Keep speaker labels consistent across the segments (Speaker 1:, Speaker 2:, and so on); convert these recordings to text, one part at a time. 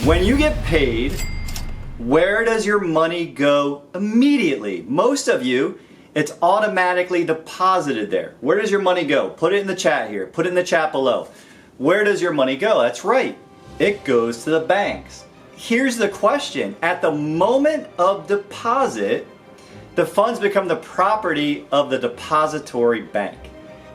Speaker 1: When you get paid, where does your money go immediately? Most of you, it's automatically deposited there. Where does your money go? Put it in the chat here. Put it in the chat below. Where does your money go? That's right. It goes to the banks. Here's the question. At the moment of deposit, the funds become the property of the depository bank.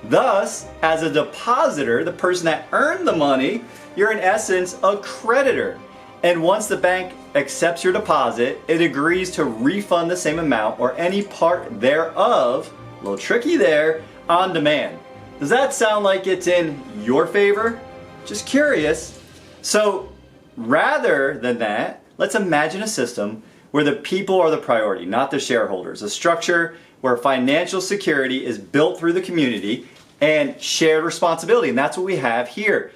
Speaker 1: Thus, as a depositor, the person that earned the money, you're in essence a creditor. And once the bank accepts your deposit, it agrees to refund the same amount or any part thereof, a little tricky there, on demand. Does that sound like it's in your favor? Just curious. So rather than that, let's imagine a system where the people are the priority, not the shareholders. A structure where financial security is built through the community and shared responsibility. And that's what we have here.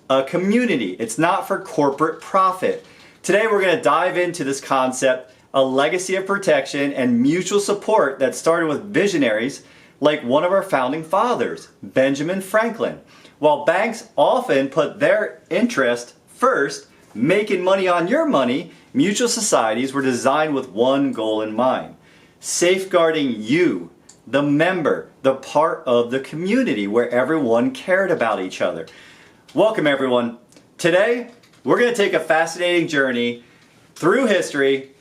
Speaker 1: A community. It's not for corporate profit. Today we're going to dive into this concept, a legacy of protection and mutual support that started with visionaries like one of our founding fathers, Benjamin Franklin. While banks often put their interest first, making money on your money, mutual societies were designed with one goal in mind: safeguarding you, the member, the part of the community where everyone cared about each other. Welcome everyone. Today, we're going to take a fascinating journey through history,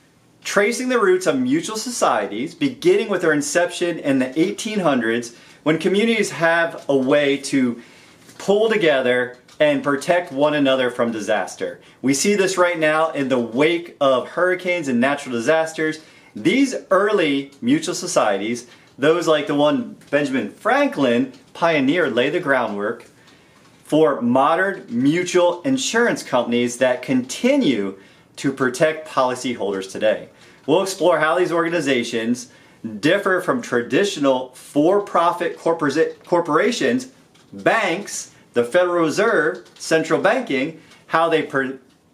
Speaker 1: tracing the roots of mutual societies, beginning with their inception in the 1800s, when communities have a way to pull together and protect one another from disaster. We see this right now in the wake of hurricanes and natural disasters. These early mutual societies, those like the one Benjamin Franklin pioneered, lay the groundwork for modern mutual insurance companies that continue to protect policyholders today. We'll explore how these organizations differ from traditional for-profit corporations, banks, the Federal Reserve, central banking, how they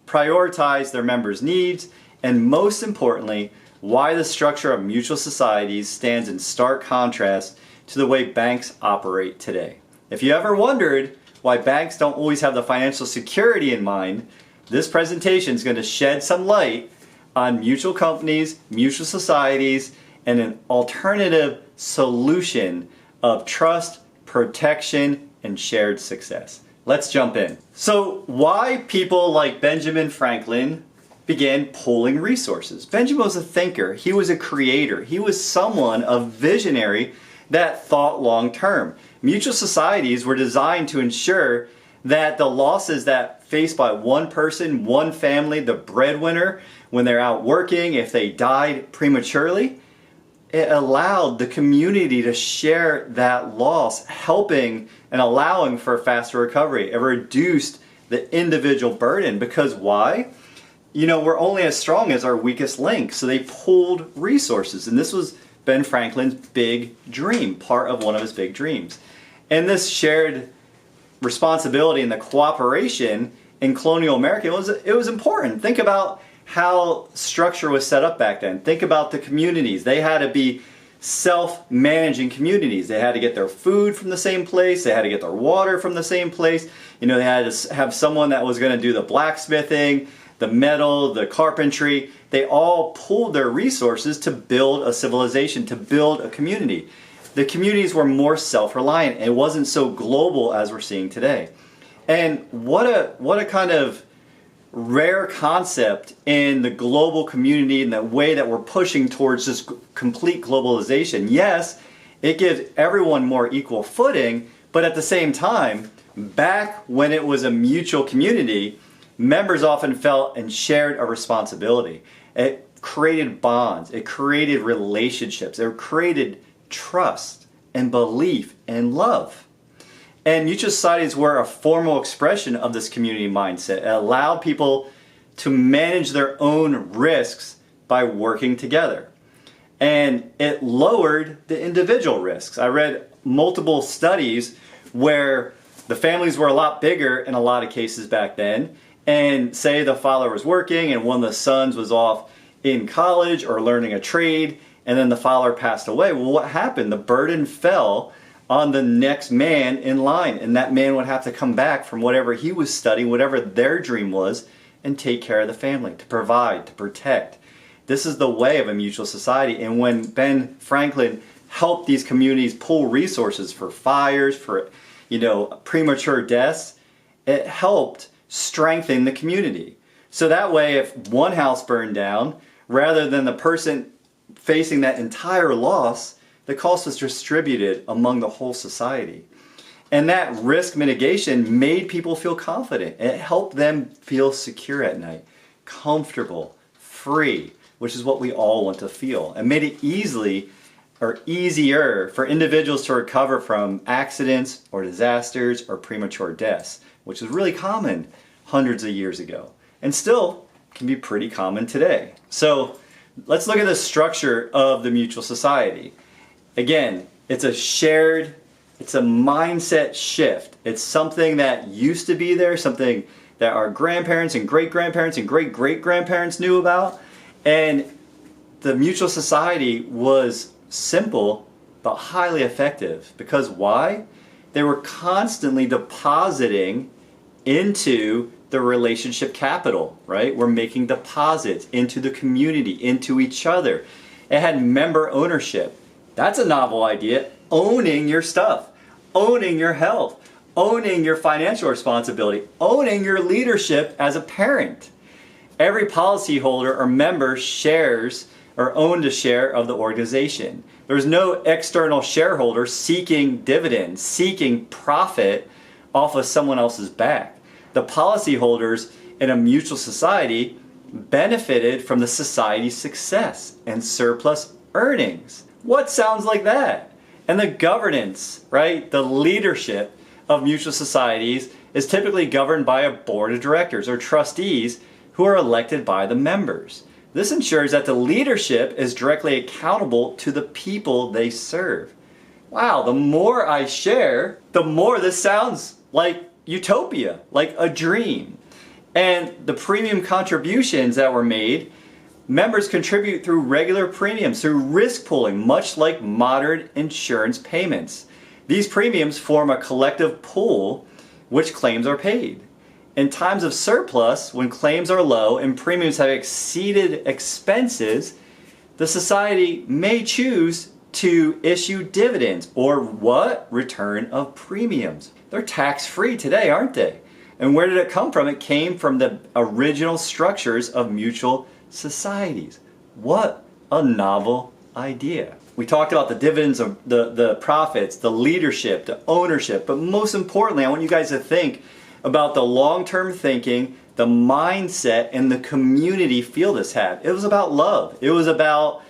Speaker 1: prioritize their members' needs, and most importantly, why the structure of mutual societies stands in stark contrast to the way banks operate today. If you ever wondered why banks don't always have the financial security in mind, this presentation is going to shed some light on mutual companies, mutual societies, and an alternative solution of trust, protection, and shared success. Let's jump in. So why people like Benjamin Franklin began pooling resources? Benjamin was a thinker. He was a creator. He was someone, a visionary that thought long term. Mutual societies were designed to ensure that the losses that faced by one person, one family, the breadwinner, when they're out working, if they died prematurely, it allowed the community to share that loss, helping and allowing for a faster recovery. It reduced the individual burden. Because why? We're only as strong as our weakest link. So they pooled resources. And this was Ben Franklin's big dream, part of one of his big dreams. And this shared responsibility and the cooperation in colonial America, it was important. Think about how structure was set up back then. Think about the communities. They had to be self-managing communities. They had to get their food from the same place. They had to get their water from the same place. They had to have someone that was going to do the blacksmithing, the metal, the carpentry. They all pooled their resources to build a civilization, to build a community. The communities were more self-reliant. It wasn't so global as we're seeing today. And what a kind of rare concept in the global community and the way that we're pushing towards this complete globalization. Yes, it gives everyone more equal footing, but at the same time, back when it was a mutual community, members often felt and shared a responsibility. It created bonds, it created relationships, it created trust and belief and love. And mutual societies were a formal expression of this community mindset. It allowed people to manage their own risks by working together. And it lowered the individual risks. I read multiple studies where the families were a lot bigger in a lot of cases back then. And say the father was working and one of the sons was off in college or learning a trade, and then the father passed away. Well, what happened? The burden fell on the next man in line, and that man would have to come back from whatever he was studying, whatever their dream was, and take care of the family, to provide, to protect. This is the way of a mutual society. And when Ben Franklin helped these communities pull resources for fires, for premature deaths, it helped strengthen the community. So that way, if one house burned down, rather than the person facing that entire loss, the cost was distributed among the whole society. And that risk mitigation made people feel confident. It helped them feel secure at night, comfortable, free, which is what we all want to feel. And made it easier for individuals to recover from accidents or disasters or premature deaths, which is really common hundreds of years ago and still can be pretty common today. So let's look at the structure of the mutual society. Again, it's a mindset shift. It's something that used to be there, something that our grandparents and great-grandparents and great-great-grandparents knew about. And the mutual society was simple but highly effective. Because why? They were constantly depositing into the relationship capital, right? We're making deposits into the community, into each other. It had member ownership. That's a novel idea. Owning your stuff, owning your health, owning your financial responsibility, owning your leadership as a parent. Every policyholder or member shares or owned a share of the organization. There's no external shareholder seeking dividends, seeking profit off of someone else's back. The policyholders in a mutual society benefited from the society's success and surplus earnings. What sounds like that? And the governance, right? The leadership of mutual societies is typically governed by a board of directors or trustees who are elected by the members. This ensures that the leadership is directly accountable to the people they serve. Wow, the more I share, the more this sounds like utopia, like a dream. And the premium contributions that were made, members contribute through regular premiums, through risk pooling, much like modern insurance payments. These premiums form a collective pool which claims are paid. In times of surplus, when claims are low and premiums have exceeded expenses, the society may choose to issue dividends or what? Return of premiums. They're tax-free today, aren't they? And where did it come from? It came from the original structures of mutual societies. What a novel idea. We talked about the dividends of the profits, the leadership, the ownership, but most importantly, I want you guys to think about the long-term thinking, the mindset, and the community feel this had. It was about love. It was about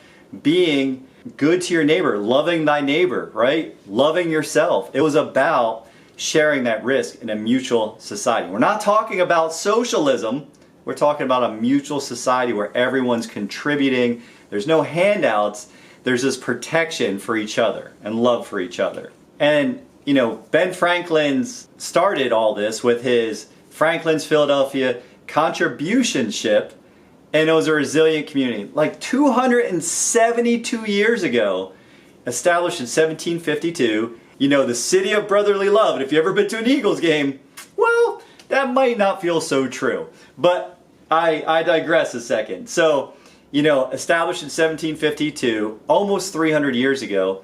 Speaker 1: being good to your neighbor, loving thy neighbor, right? Loving yourself. It was about sharing that risk in a mutual society. We're not talking about socialism. We're talking about a mutual society where everyone's contributing. There's no handouts. There's this protection for each other and love for each other. And, Ben Franklin started all this with his Franklin's Philadelphia contribution ship, and it was a resilient community. Like 272 years ago, established in 1752, the city of brotherly love. And if you've ever been to an Eagles game, well, that might not feel so true. But I digress a second. So, established in 1752, almost 300 years ago,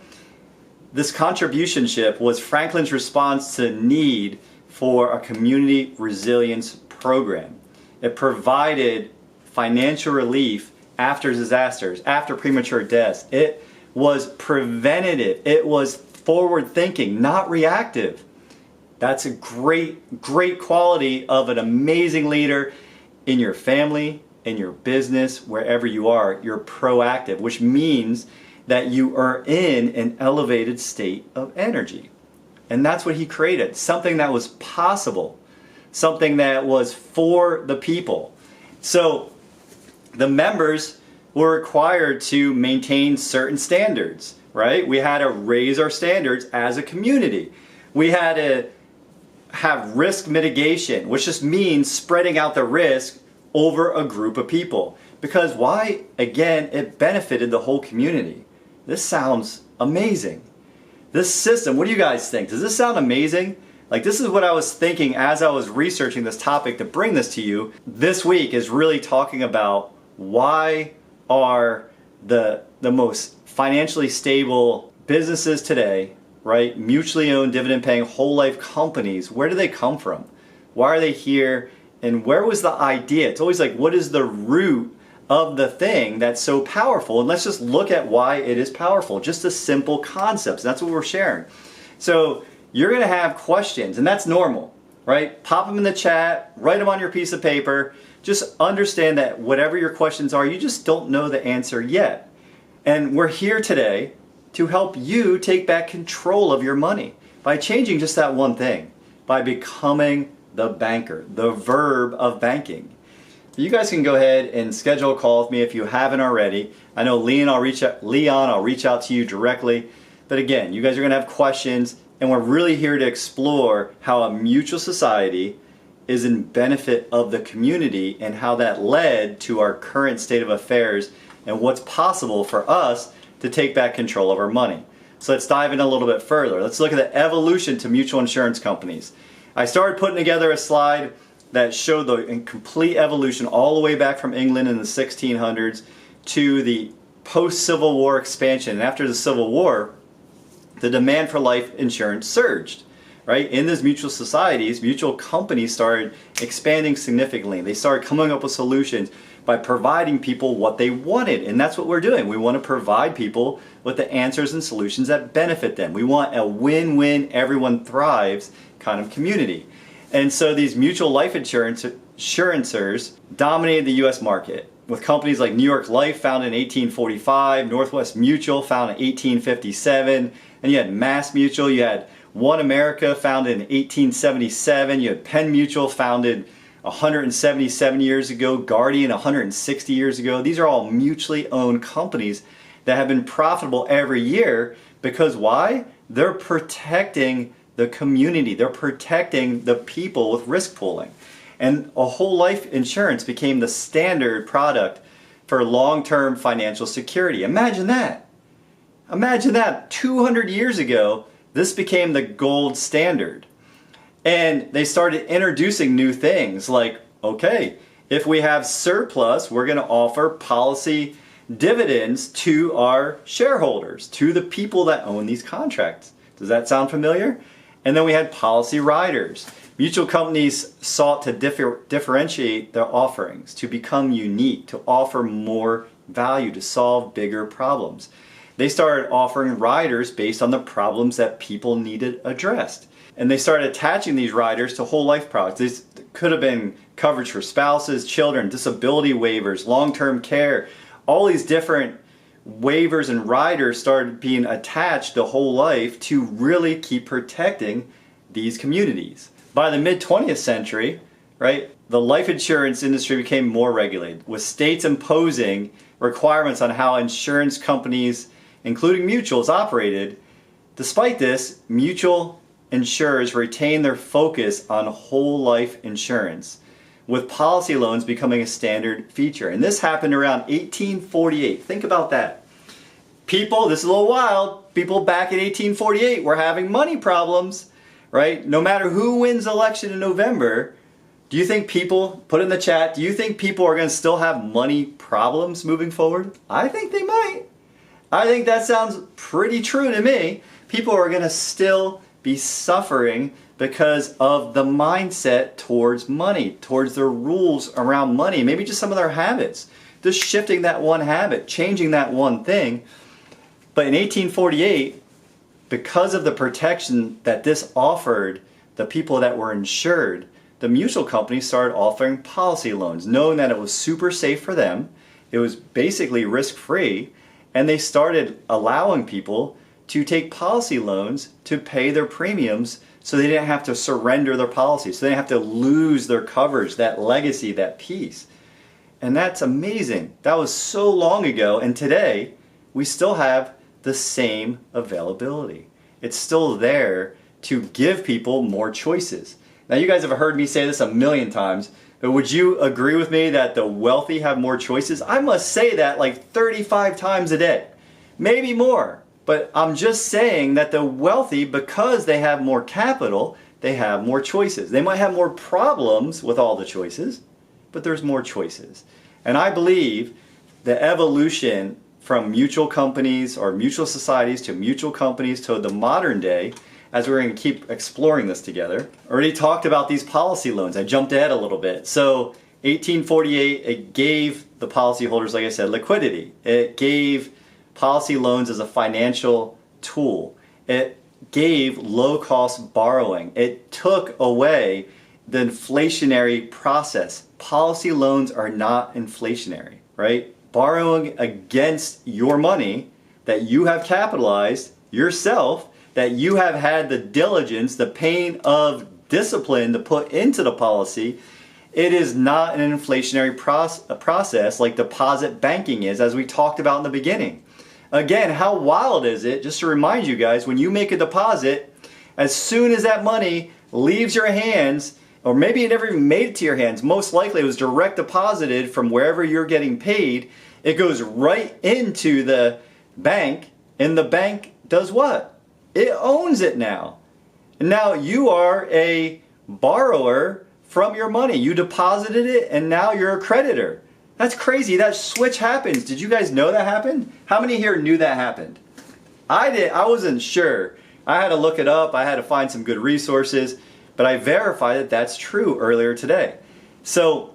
Speaker 1: this contribution ship was Franklin's response to need for a community resilience program. It provided financial relief after disasters, after premature deaths. It was preventative. It was forward thinking, not reactive. That's a great quality of an amazing leader in your family, in your business, wherever you are. You're proactive, which means that you are in an elevated state of energy. And that's what he created, something that was possible, something that was for the people. So the members were required to maintain certain standards, right? We had to raise our standards as a community. We had to have risk mitigation, which just means spreading out the risk over a group of people. Because why? Again, it benefited the whole community. This sounds amazing. This system, what do you guys think? Does this sound amazing? Like, this is what I was thinking as I was researching this topic to bring this to you. This week is really talking about why are the most financially stable businesses today, right? Mutually owned, dividend paying, whole life companies, where do they come from? Why are they here? And where was the idea? It's always like, what is the root of the thing that's so powerful? And let's just look at why it is powerful. Just a simple concepts. That's what we're sharing. So you're going to have questions, and that's normal, right? Pop them in the chat, write them on your piece of paper. Just understand that whatever your questions are, you just don't know the answer yet. And we're here today to help you take back control of your money by changing just that one thing, by becoming the banker, the verb of banking. You guys can go ahead and schedule a call with me if you haven't already. I know Leon, I'll reach out to you directly. But again, you guys are going to have questions, and we're really here to explore how a mutual society is in benefit of the community and how that led to our current state of affairs and what's possible for us to take back control of our money. So let's dive in a little bit further. Let's look at the evolution to mutual insurance companies. I started putting together a slide that showed the complete evolution all the way back from England in the 1600s to the post-Civil War expansion. And after the Civil War, the demand for life insurance surged, right? In these mutual societies, mutual companies started expanding significantly. They started coming up with solutions by providing people what they wanted. And that's what we're doing. We want to provide people with the answers and solutions that benefit them. We want a win-win, everyone thrives kind of community. And so these mutual life insurances dominated the US market, with companies like New York Life, founded in 1845, Northwest Mutual, founded in 1857, and you had Mass Mutual, you had One America, founded in 1877, you had Penn Mutual, founded 177 years ago, Guardian 160 years ago. These are all mutually owned companies that have been profitable every year because why? They're protecting the community. They're protecting the people with risk pooling. And a whole life insurance became the standard product for long-term financial security. Imagine that. Imagine that. 200 years ago, this became the gold standard. And they started introducing new things like, okay, if we have surplus, we're going to offer policy dividends to our shareholders, to the people that own these contracts. Does that sound familiar? And then we had policy riders. Mutual companies sought to differentiate their offerings, to become unique, to offer more value, to solve bigger problems. They started offering riders based on the problems that people needed addressed. And they started attaching these riders to whole life products. This could have been coverage for spouses, children, disability waivers, long-term care. All these different waivers and riders started being attached to whole life to really keep protecting these communities. By the mid-20th century, right, the life insurance industry became more regulated, with states imposing requirements on how insurance companies, including mutuals, operated. Despite this, mutual insurers retained their focus on whole life insurance, with policy loans becoming a standard feature. And this happened around 1848. Think about that. People, this is a little wild, people back in 1848 were having money problems, right? No matter who wins the election in November, do you think people, put in the chat, do you think people are going to still have money problems moving forward? I think they might. I think that sounds pretty true to me. People are going to still be suffering because of the mindset towards money, towards their rules around money, maybe just some of their habits, just shifting that one habit, changing that one thing. But in 1848, because of the protection that this offered the people that were insured, the mutual companies started offering policy loans, knowing that it was super safe for them, it was basically risk-free, and they started allowing people to take policy loans to pay their premiums so they didn't have to surrender their policy, so they didn't have to lose their coverage, that legacy, that piece. And that's amazing. That was so long ago, and today we still have the same availability. It's still there to give people more choices. Now you guys have heard me say this a million times, but would you agree with me that the wealthy have more choices? I must say that like 35 times a day, maybe more. But I'm just saying that the wealthy, because they have more capital, they have more choices. They might have more problems with all the choices, but there's more choices. And I believe the evolution from mutual companies or mutual societies to mutual companies to the modern day, as we're going to keep exploring this together. Already talked about these policy loans. I jumped ahead a little bit. So 1848, it gave the policyholders, like I said, liquidity. It gave policy loans as a financial tool. It gave low-cost borrowing. It took away the inflationary process. Policy loans are not inflationary, right? Borrowing against your money that you have capitalized yourself, that you have had the diligence, the pain of discipline to put into the policy. It is not an inflationary process like deposit banking is, as we talked about in the beginning. Again, how wild is it, just to remind you guys, when you make a deposit, as soon as that money leaves your hands, or maybe it never even made it to your hands, most likely it was direct deposited from wherever you're getting paid, it goes right into the bank, and the bank does what? It owns it now. And now you are a borrower from your money. You deposited it, and now you're a creditor. That's crazy. That switch happens. Did you guys know that happened? How many here knew that happened? I did. I wasn't sure. I had to look it up. I had to find some good resources, but I verified that that's true earlier today. So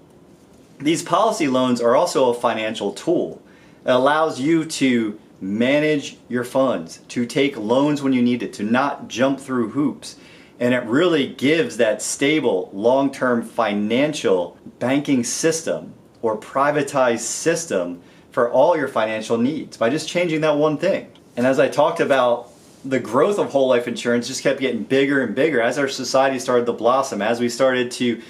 Speaker 1: these policy loans are also a financial tool. It allows you to manage your funds, to take loans when you need it, to not jump through hoops. And it really gives that stable, long-term financial banking system or privatized system for all your financial needs by just changing that one thing. And as I talked about, the growth of whole life insurance just kept getting bigger and bigger as our society started to blossom, as we started to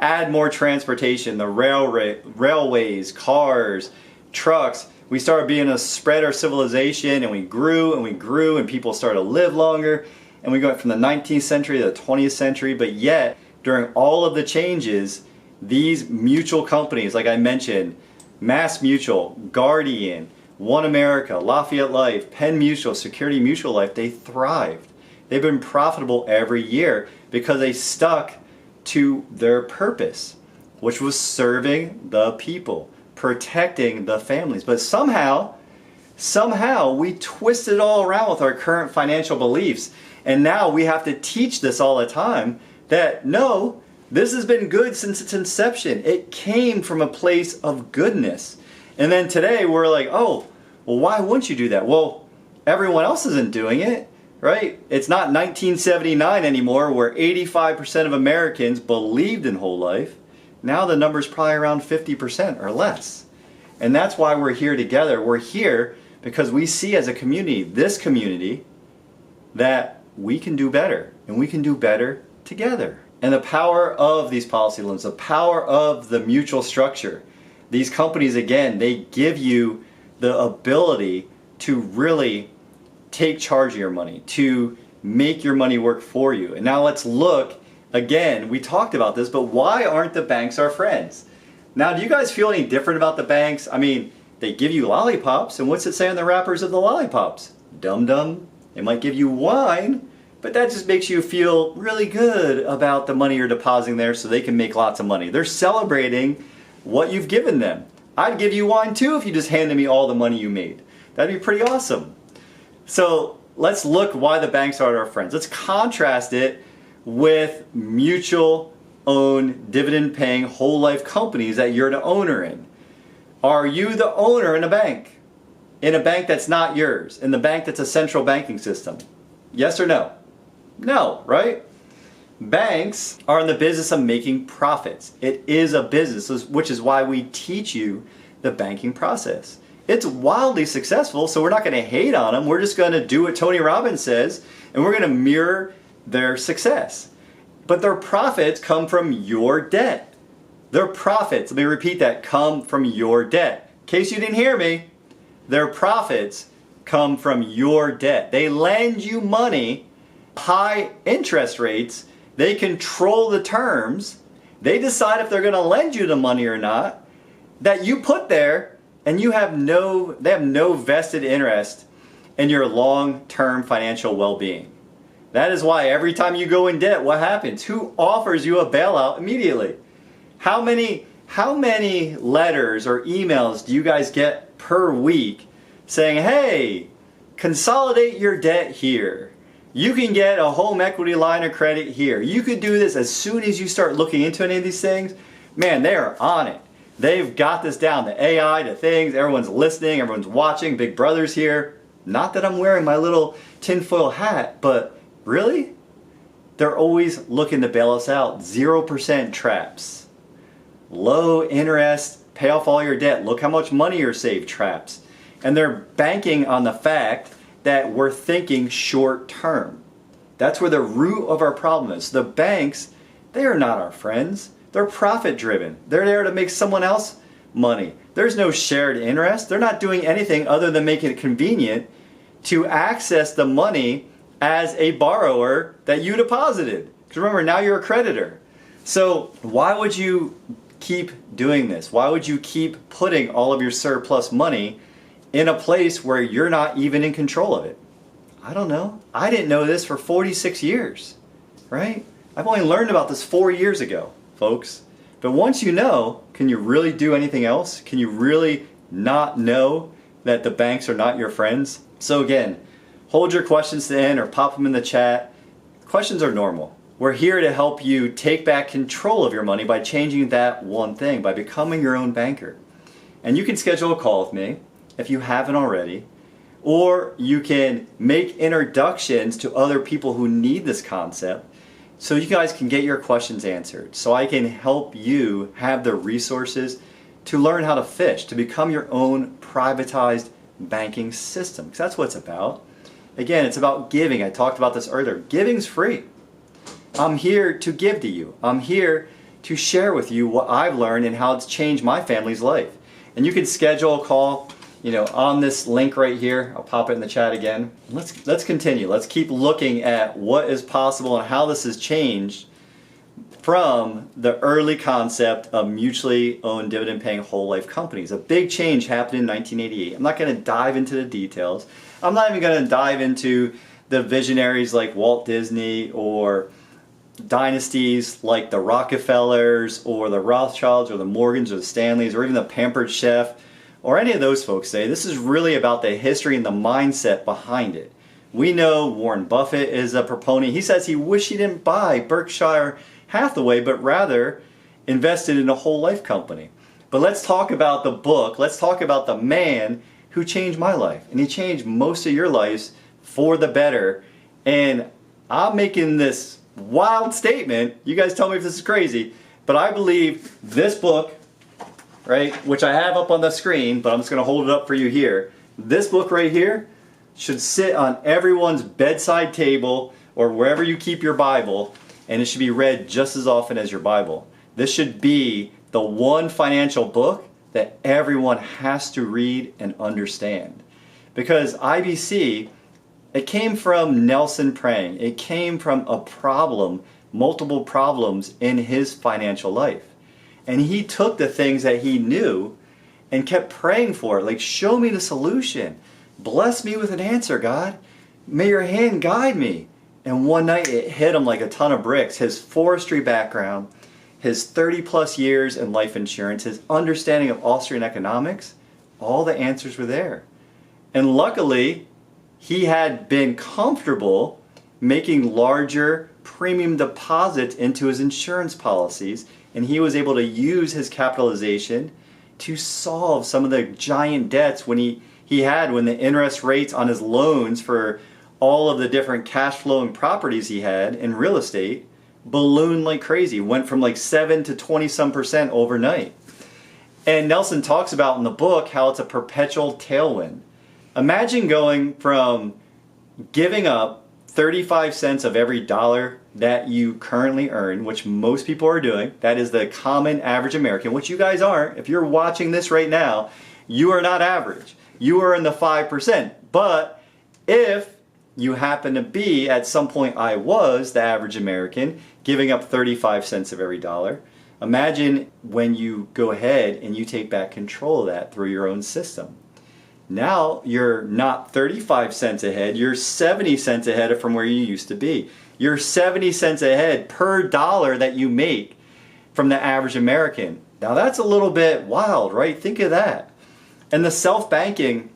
Speaker 1: add more transportation, the railways, cars, trucks. We started being a spread our civilization, and we grew and we grew, and people started to live longer. And we went from the 19th century to the 20th century, but yet during all of the changes, these mutual companies, like I mentioned, Mass Mutual, Guardian, One America, Lafayette Life, Penn Mutual, Security Mutual Life, they thrived. They've been profitable every year because they stuck to their purpose, which was serving the people, protecting the families. But somehow we twist it all around with our current financial beliefs. And now we have to teach this all the time that no, this has been good since its inception. It came from a place of goodness. And then today we're like, oh, well, why wouldn't you do that? Well, everyone else isn't doing it, right? It's not 1979 anymore where 85% of Americans believed in whole life. Now the number's probably around 50% or less. And that's why we're here together. We're here because we see as a community, this community, that we can do better, and we can do better together. And the power of these policy loans, the power of the mutual structure, these companies, again, they give you the ability to really take charge of your money, to make your money work for you. And now let's look, again, we talked about this, but why aren't the banks our friends? Now, do you guys feel any different about the banks? I mean, they give you lollipops, and what's it say on the wrappers of the lollipops? Dum-dum. They might give you wine, but that just makes you feel really good about the money you're depositing there so they can make lots of money. They're celebrating what you've given them. I'd give you wine too if you just handed me all the money you made. That'd be pretty awesome. So let's look why the banks aren't our friends. Let's contrast it with mutual owned, dividend paying whole life companies that you're the owner in. Are you the owner in a bank? In a bank that's not yours, in the bank that's a central banking system? Yes or no? No, right? Banks are in the business of making profits. It is a business, which is why we teach you the banking process. It's wildly successful, so we're not going to hate on them. We're just going to do what Tony Robbins says, and we're going to mirror their success. But their profits come from your debt. Their profits, let me repeat that, come from your debt. In case you didn't hear me, their profits come from your debt. They lend you money, high interest rates. They control the terms. They decide if they're going to lend you the money or not that you put there, and they have no vested interest in your long-term financial well-being. That is why every time you go in debt, what happens? Who offers you a bailout immediately? How many letters or emails do you guys get per week saying, hey, consolidate your debt here. You can get a home equity line of credit here. You could do this as soon as you start looking into any of these things. Man, they are on it. They've got this down. The AI, the things, everyone's listening, everyone's watching. Big Brother's here. Not that I'm wearing my little tinfoil hat, but really? They're always looking to bail us out. 0% traps. Low interest, pay off all your debt. Look how much money you're saved traps. And they're banking on the fact that we're thinking short term. That's where the root of our problem is. The banks, they are not our friends. They're profit driven. They're there to make someone else money. There's no shared interest. They're not doing anything other than making it convenient to access the money as a borrower that you deposited. Because remember, now you're a creditor. So why would you keep doing this? Why would you keep putting all of your surplus money in a place where you're not even in control of it? I don't know. I didn't know this for 46 years, right? I've only learned about this 4 years ago, folks. But once you know, can you really do anything else? Can you really not know that the banks are not your friends? So again, hold your questions to the end or pop them in the chat. Questions are normal. We're here to help you take back control of your money by changing that one thing, by becoming your own banker. And you can schedule a call with me if you haven't already, or you can make introductions to other people who need this concept so you guys can get your questions answered, so I can help you have the resources to learn how to fish, to become your own privatized banking system, because that's what it's about. Again, it's about giving. I talked about this earlier. Giving's free. I'm here to give to you. I'm here to share with you what I've learned and how it's changed my family's life. And you can schedule a call, on this link right here. I'll pop it in the chat again. Let's continue. Let's keep looking at what is possible and how this has changed from the early concept of mutually owned dividend paying whole life companies. A big change happened in 1988. I'm not going to dive into the details. I'm not even going to dive into the visionaries like Walt Disney or dynasties like the Rockefellers or the Rothschilds or the Morgans or the Stanleys or even the Pampered Chef or any of those folks say. This is really about the history and the mindset behind it. We know Warren Buffett is a proponent. He says he wished he didn't buy Berkshire Hathaway, but rather invested in a whole life company. But let's talk about the book. Let's talk about the man who changed my life. And he changed most of your lives for the better. And I'm making this wild statement. You guys tell me if this is crazy. But I believe this book, right, which I have up on the screen, but I'm just going to hold it up for you here. This book right here should sit on everyone's bedside table or wherever you keep your Bible, and it should be read just as often as your Bible. This should be the one financial book that everyone has to read and understand. Because IBC, it came from Nelson praying. It came from a problem, multiple problems in his financial life. And he took the things that he knew and kept praying for it. Like, show me the solution. Bless me with an answer, God. May your hand guide me. And one night it hit him like a ton of bricks. His forestry background, his 30 plus years in life insurance, his understanding of Austrian economics, all the answers were there. And luckily, he had been comfortable making larger premium deposits into his insurance policies, and he was able to use his capitalization to solve some of the giant debts when the interest rates on his loans for all of the different cash flowing properties he had in real estate ballooned like crazy. Went from like 7 to 20% overnight. And Nelson talks about in the book how it's a perpetual tailwind. Imagine going from giving up 35 cents of every dollar that you currently earn, which most people are doing. That is the common average American, which you guys aren't. If you're watching this right now, you are not average. You are in the 5%. But if you happen to be, at some point I was the average American, giving up 35 cents of every dollar, imagine when you go ahead and you take back control of that through your own system. Now you're not 35 cents ahead, you're 70 cents ahead from where you used to be. You're 70 cents ahead per dollar that you make from the average American. Now that's a little bit wild, right? Think of that. And the self-banking,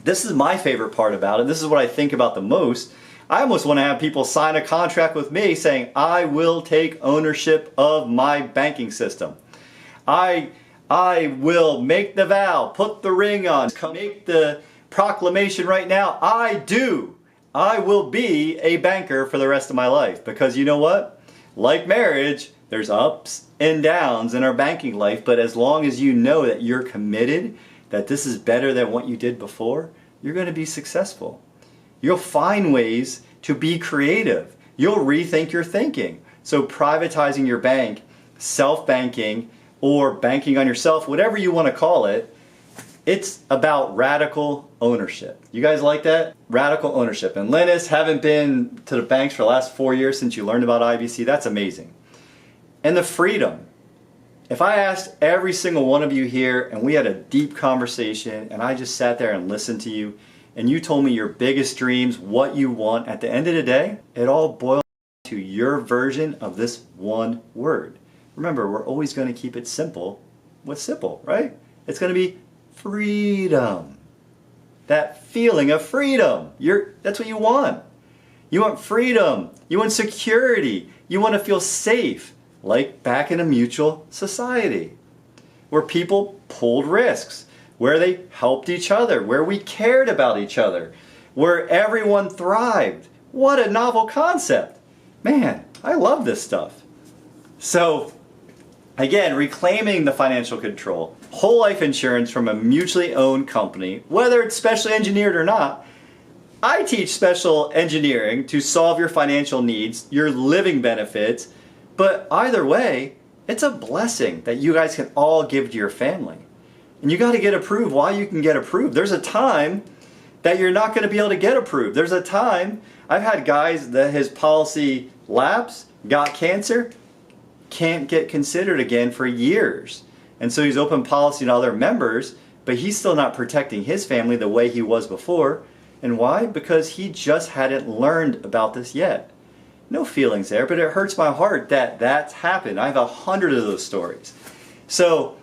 Speaker 1: this is my favorite part about it. This is what I think about the most. I almost want to have people sign a contract with me saying, I will take ownership of my banking system. I will make the vow, put the ring on, make the proclamation right now. I will be a banker for the rest of my life. Because you know what? Like marriage, there's ups and downs in our banking life. But as long as you know that you're committed, that this is better than what you did before, you're going to be successful. You'll find ways to be creative. You'll rethink your thinking. So privatizing your bank, self-banking, or banking on yourself, whatever you want to call it, it's about radical ownership. You guys like that? Radical ownership. And Linus, haven't been to the banks for the last 4 years since you learned about IBC. That's amazing. And the freedom. If I asked every single one of you here and we had a deep conversation and I just sat there and listened to you, and you told me your biggest dreams, what you want, at the end of the day, it all boils down to your version of this one word. Remember, we're always going to keep it simple. What's simple, right? It's going to be freedom. That feeling of freedom. That's what you want. You want freedom. You want security. You want to feel safe, like back in a mutual society where people pulled risks, where they helped each other, where we cared about each other, where everyone thrived. What a novel concept. Man, I love this stuff. So, again, reclaiming the financial control. Whole life insurance from a mutually owned company, whether it's specially engineered or not. I teach special engineering to solve your financial needs, your living benefits, but either way, it's a blessing that you guys can all give to your family. And you got to get approved while you can get approved. There's a time that you're not going to be able to get approved. There's a time, I've had guys that his policy lapsed, got cancer, can't get considered again for years. And so he's open policy to other members, but he's still not protecting his family the way he was before. And why? Because he just hadn't learned about this yet. No feelings there, but it hurts my heart that that's happened. I have 100 of those stories. So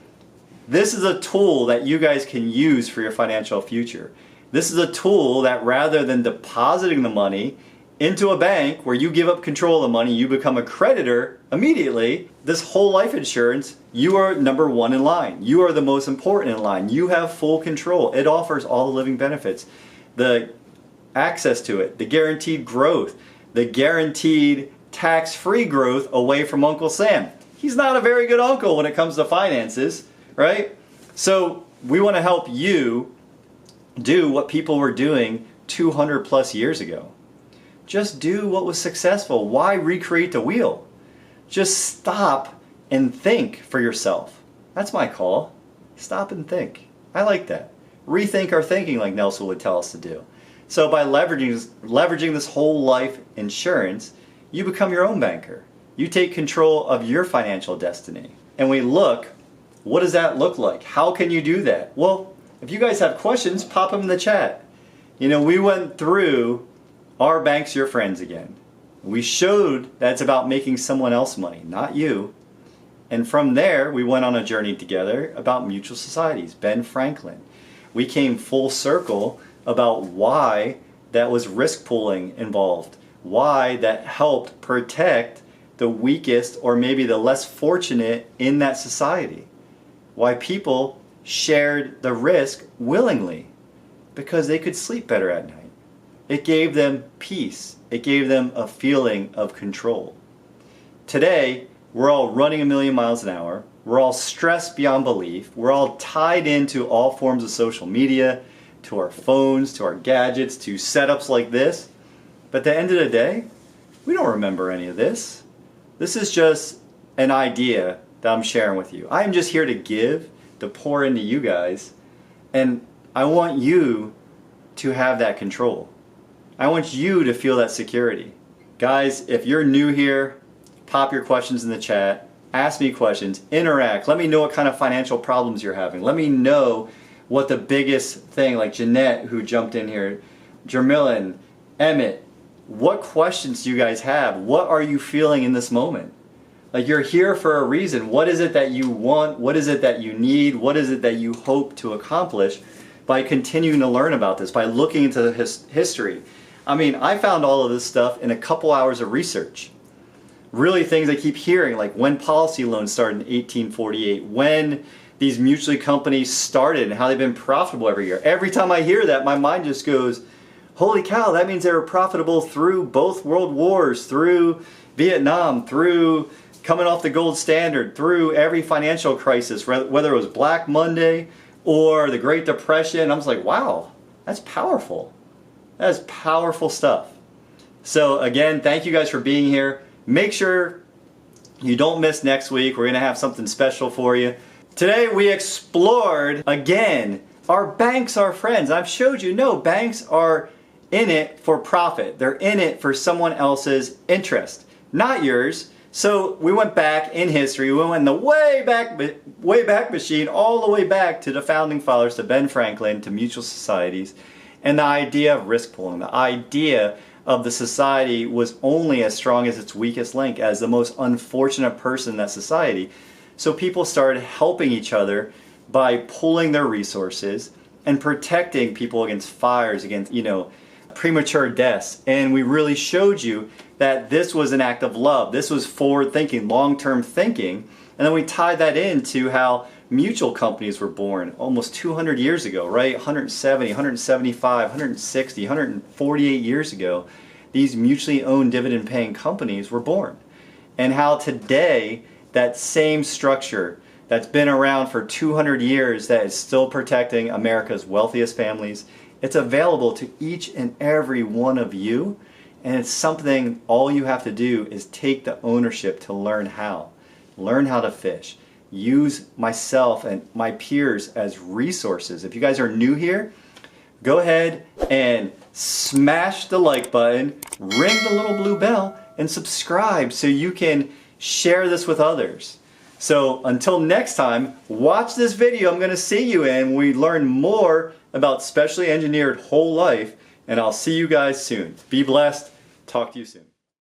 Speaker 1: this is a tool that you guys can use for your financial future. This is a tool that rather than depositing the money into a bank where you give up control of the money, you become a creditor immediately, this whole life insurance, you are number one in line. You are the most important in line. You have full control. It offers all the living benefits, the access to it, the guaranteed growth, the guaranteed tax-free growth away from Uncle Sam. He's not a very good uncle when it comes to finances, right? So we want to help you do what people were doing 200 plus years ago. Just do what was successful. Why recreate the wheel? Just stop and think for yourself. That's my call. Stop and think. I like that. Rethink our thinking, like Nelson would tell us to do. So by leveraging this whole life insurance, you become your own banker. You take control of your financial destiny. And we look, what does that look like? How can you do that? Well, if you guys have questions, pop them in the chat. You know, we went through Are Banks Your Friends again. We showed that it's about making someone else money, not you. And from there, we went on a journey together about mutual societies, Ben Franklin. We came full circle about why that was risk pooling involved, why that helped protect the weakest or maybe the less fortunate in that society, why people shared the risk willingly because they could sleep better at night. It gave them peace. It gave them a feeling of control. Today, we're all running a million miles an hour. We're all stressed beyond belief. We're all tied into all forms of social media, to our phones, to our gadgets, to setups like this. But at the end of the day, we don't remember any of this. This is just an idea that I'm sharing with you. I'm just here to give, to pour into you guys, and I want you to have that control. I want you to feel that security. Guys, if you're new here, pop your questions in the chat, ask me questions, interact, let me know what kind of financial problems you're having. Let me know what the biggest thing, like Jeanette who jumped in here, Jermillan, Emmett, what questions do you guys have? What are you feeling in this moment? Like, you're here for a reason. What is it that you want? What is it that you need? What is it that you hope to accomplish by continuing to learn about this, by looking into the history? I mean, I found all of this stuff in a couple hours of research. Really things I keep hearing, like when policy loans started in 1848, when these mutual companies started and how they've been profitable every year. Every time I hear that, my mind just goes, holy cow, that means they were profitable through both world wars, through Vietnam, through coming off the gold standard, through every financial crisis, whether it was Black Monday or the Great Depression. I was like, wow, that's powerful. That's powerful stuff. So again, thank you guys for being here. Make sure you don't miss next week. We're going to have something special for you. Today we explored, again, are banks our friends? I've showed you, no, banks are in it for profit. They're in it for someone else's interest, not yours. So we went back in history. We went in the way back machine, all the way back to the founding fathers, to Ben Franklin, to mutual societies, and the idea of risk pooling, the idea of the society was only as strong as its weakest link, as the most unfortunate person in that society. So people started helping each other by pooling their resources and protecting people against fires, against, premature deaths. And we really showed you that this was an act of love. This was forward thinking, long-term thinking. And then we tied that into how mutual companies were born almost 200 years ago, right? 170, 175, 160, 148 years ago, these mutually owned dividend paying companies were born. And how today that same structure that's been around for 200 years that is still protecting America's wealthiest families, it's available to each and every one of you. And it's something all you have to do is take the ownership to learn how. Learn how to fish. Use myself and my peers as resources. If you guys are new here, go ahead and smash the like button, ring the little blue bell, and subscribe so you can share this with others. So until next time, watch this video I'm going to see you in. We learn more about specially engineered whole life, and I'll see you guys soon. Be blessed. Talk to you soon.